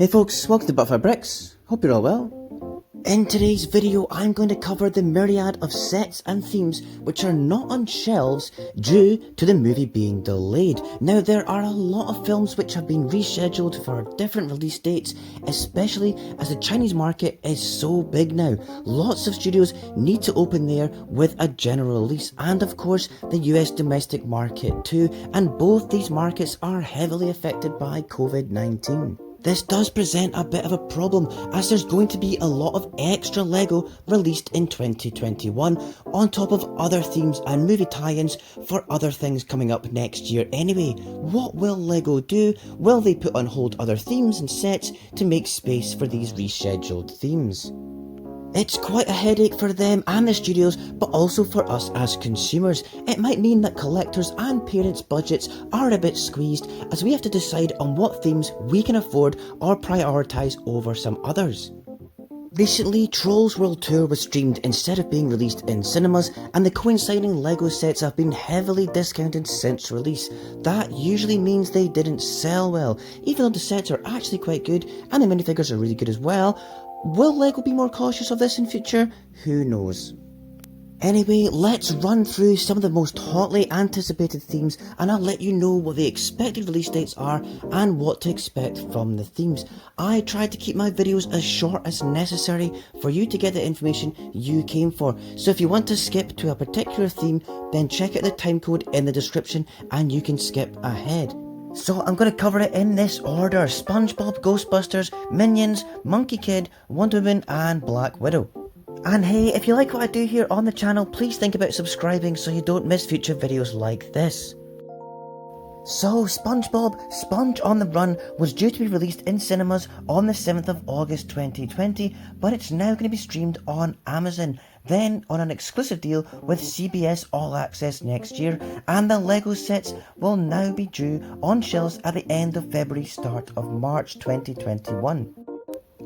Hey folks, welcome to Butterfly Bricks. Hope you're all well. In today's video, I'm going to cover the myriad of sets and themes which are not on shelves due to the movie being delayed. Now, there are a lot of films which have been rescheduled for different release dates, especially as the Chinese market is so big now. Lots of studios need to open there with a general release, and of course the US domestic market too, and both these markets are heavily affected by COVID-19. This does present a bit of a problem, as there's going to be a lot of extra LEGO released in 2021 on top of other themes and movie tie-ins for other things coming up next year anyway. What will LEGO do? Will they put on hold other themes and sets to make space for these rescheduled themes? It's quite a headache for them and the studios, but also for us as consumers. It might mean that collectors and parents' budgets are a bit squeezed, as we have to decide on what themes we can afford or prioritise over some others. Recently, Trolls World Tour was streamed instead of being released in cinemas, and the coinciding LEGO sets have been heavily discounted since release. That usually means they didn't sell well, even though the sets are actually quite good and the minifigures are really good as well. Will LEGO be more cautious of this in future? Who knows. Anyway, let's run through some of the most hotly anticipated themes, and I'll let you know what the expected release dates are and what to expect from the themes. I tried to keep my videos as short as necessary for you to get the information you came for, so if you want to skip to a particular theme, then check out the timecode in the description and you can skip ahead. So I'm going to cover it in this order: Spongebob, Ghostbusters, Minions, Monkie Kid, Widow.mins and Black Widow. And hey, if you like what I do here on the channel, please think about subscribing so you don't miss future videos like this. So, Spongebob, Sponge on the Run was due to be released in cinemas on the 7th of August 2020, but it's now going to be streamed on Amazon, then on an exclusive deal with CBS All Access next year, and the LEGO sets will now be due on shelves at the end of February, start of March 2021.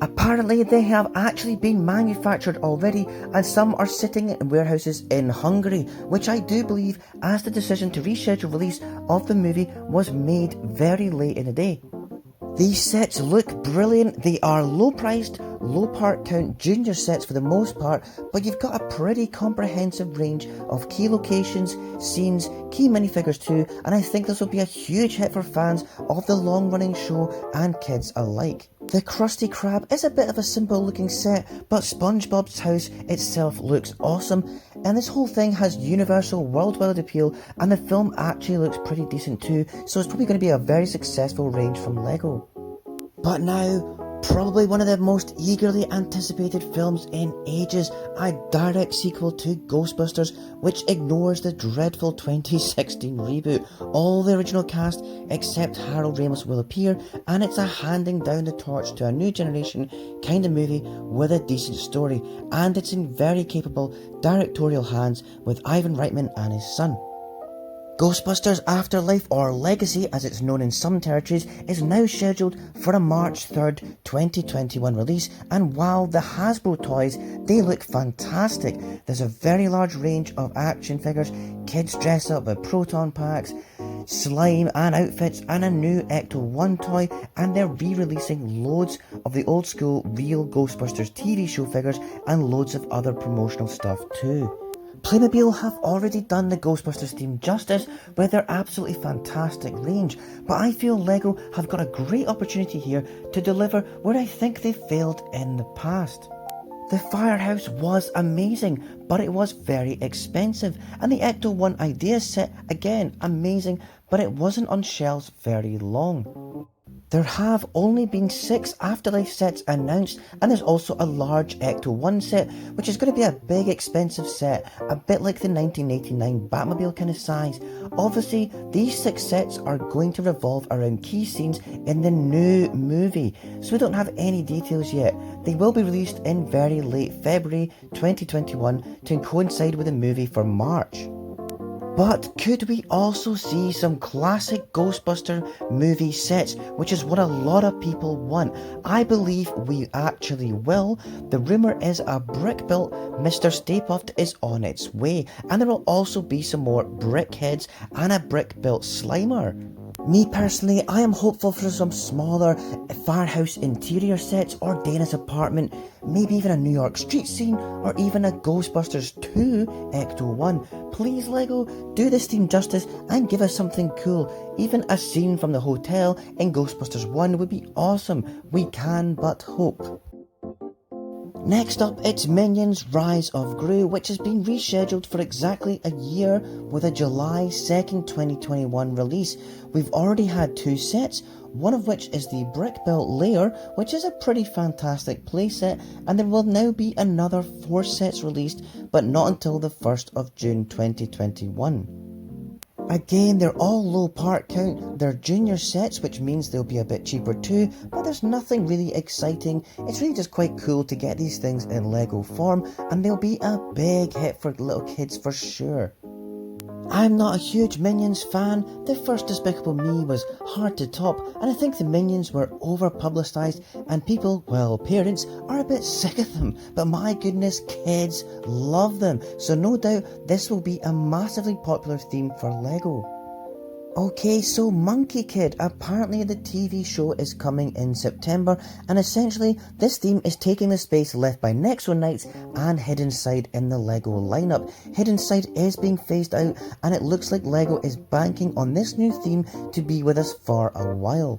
Apparently they have actually been manufactured already, and some are sitting in warehouses in Hungary, which I do believe, as the decision to reschedule release of the movie was made very late in the day. These sets look brilliant. They are low priced, low part count junior sets for the most part, but you've got a pretty comprehensive range of key locations, scenes, key minifigures too, and I think this will be a huge hit for fans of the long running show and kids alike. The Krusty Krab is a bit of a simple looking set, but SpongeBob's house itself looks awesome, and this whole thing has universal worldwide appeal, and the film actually looks pretty decent too, so it's probably going to be a very successful range from LEGO. But now, probably one of the most eagerly anticipated films in ages, a direct sequel to Ghostbusters, which ignores the dreadful 2016 reboot. All the original cast except Harold Ramis will appear, and it's a handing down the torch to a new generation kind of movie with a decent story, and it's in very capable directorial hands with Ivan Reitman and his son. Ghostbusters Afterlife, or Legacy as it's known in some territories, is now scheduled for a March 3rd, 2021 release, and wow, the Hasbro toys, they look fantastic. There's a very large range of action figures, kids dress up with proton packs, slime and outfits, and a new Ecto 1 toy, and they're re-releasing loads of the old school real Ghostbusters TV show figures and loads of other promotional stuff too. Playmobil have already done the Ghostbusters theme justice with their absolutely fantastic range, but I feel LEGO have got a great opportunity here to deliver where I think they failed in the past. The Firehouse was amazing, but it was very expensive, and the Ecto 1 Idea set, again amazing, but it wasn't on shelves very long. There have only been 6 Afterlife sets announced, and there's also a large Ecto 1 set, which is going to be a big expensive set, a bit like the 1989 Batmobile kind of size. Obviously, these 6 sets are going to revolve around key scenes in the new movie, so we don't have any details yet. They will be released in very late February 2021 to coincide with the movie for March. But could we also see some classic Ghostbuster movie sets, which is what a lot of people want? I believe we actually will. The rumour is a brick-built Mr. Stay Puft is on its way, and there will also be some more brick heads and a brick-built Slimer. Me personally, I am hopeful for some smaller firehouse interior sets or Dana's apartment, maybe even a New York street scene or even a Ghostbusters 2 Ecto 1. Please LEGO, do this theme justice and give us something cool. Even a scene from the hotel in Ghostbusters 1 would be awesome. We can but hope. Next up, it's Minions Rise of Gru, which has been rescheduled for exactly a year with a July 2nd, 2021 release. We've already had 2 sets, one of which is the brick built layer, which is a pretty fantastic playset, and there will now be another 4 sets released, but not until the 1st of June 2021. Again, they're all low part count, they're junior sets, which means they'll be a bit cheaper too, but there's nothing really exciting. It's really just quite cool to get these things in LEGO form, and they'll be a big hit for little kids for sure. I'm not a huge Minions fan. The first Despicable Me was hard to top, and I think the Minions were over publicised and people, well, parents, are a bit sick of them, but my goodness, kids love them, so no doubt this will be a massively popular theme for LEGO. Okay, so Monkie Kid, apparently the TV show is coming in September, and essentially this theme is taking the space left by Nexo Knights and Hidden Side in the LEGO lineup. Hidden Side is being phased out, and it looks like LEGO is banking on this new theme to be with us for a while.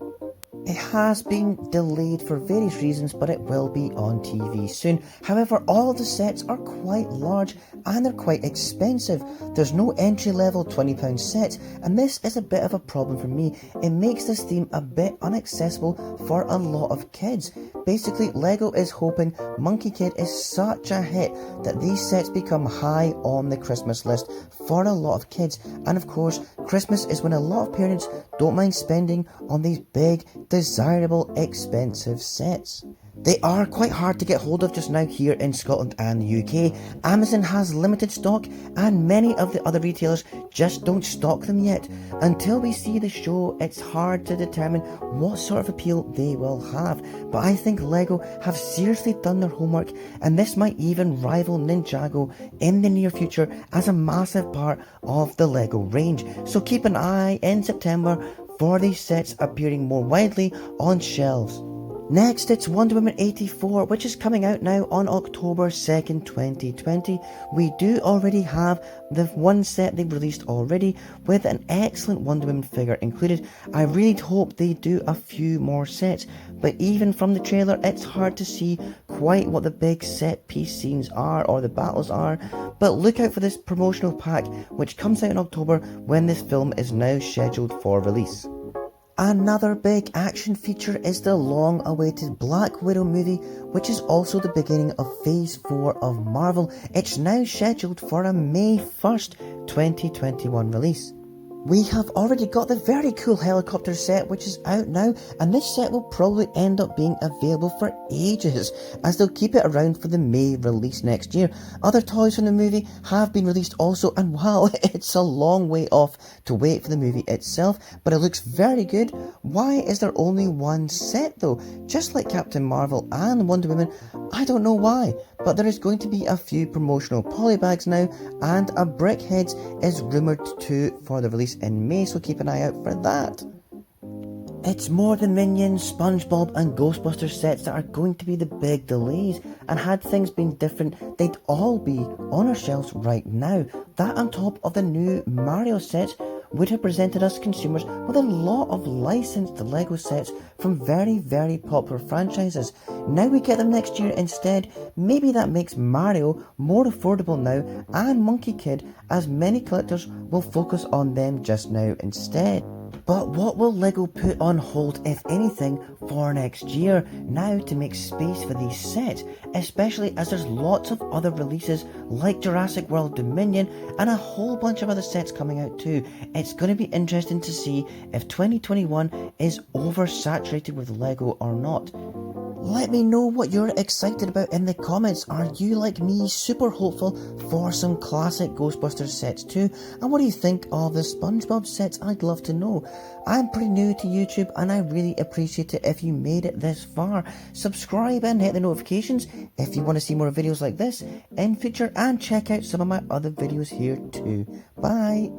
It has been delayed for various reasons, but it will be on TV soon. However, all of the sets are quite large and they're quite expensive. There's no entry level £20 sets, and this is a bit of a problem for me. It makes this theme a bit inaccessible for a lot of kids. Basically, LEGO is hoping Monkie Kid is such a hit that these sets become high on the Christmas list for a lot of kids. And of course, Christmas is when a lot of parents don't mind spending on these big, desirable, expensive sets. They are quite hard to get hold of just now here in Scotland and the UK. Amazon has limited stock and many of the other retailers just don't stock them yet. Until we see the show, it's hard to determine what sort of appeal they will have. But I think LEGO have seriously done their homework, and this might even rival Ninjago in the near future as a massive part of the LEGO range. So keep an eye in September for these sets appearing more widely on shelves. Next, it's Wonder Woman 84, which is coming out now on October 2nd, 2020. We do already have the one set they've released already with an excellent Wonder Woman figure included. I really hope they do a few more sets, but even from the trailer, it's hard to see quite what the big set piece scenes are or the battles are. But look out for this promotional pack, which comes out in October when this film is now scheduled for release. Another big action feature is the long-awaited Black Widow movie, which is also the beginning of Phase 4 of Marvel. It's now scheduled for a May 1st, 2021 release. We have already got the very cool helicopter set, which is out now, and this set will probably end up being available for ages, as they'll keep it around for the May release next year. Other toys from the movie have been released also, and wow, it's a long way off to wait for the movie itself, but it looks very good. Why is there only one set though? Just like Captain Marvel and Wonder Woman, I don't know why, but there is going to be a few promotional polybags now, and a Brickheads is rumoured too for the release in May, so keep an eye out for that. It's more the Minions, Spongebob and Ghostbusters sets that are going to be the big delays, and had things been different, they'd all be on our shelves right now. That on top of the new Mario sets would have presented us consumers with a lot of licensed LEGO sets from very, very popular franchises. Now we get them next year instead. Maybe that makes Mario more affordable now, and Monkie Kid, as many collectors will focus on them just now instead. But what will LEGO put on hold, if anything, for next year now to make space for these sets, especially as there's lots of other releases like Jurassic World Dominion and a whole bunch of other sets coming out too. It's going to be interesting to see if 2021 is oversaturated with LEGO or not. Let me know what you're excited about in the comments. Are you like me super hopeful for some classic Ghostbusters sets too? And what do you think of the Spongebob sets? I'd love to know. I'm pretty new to YouTube and I really appreciate it if you made it this far. Subscribe and hit the notifications if you want to see more videos like this in future, and check out some of my other videos here too. Bye!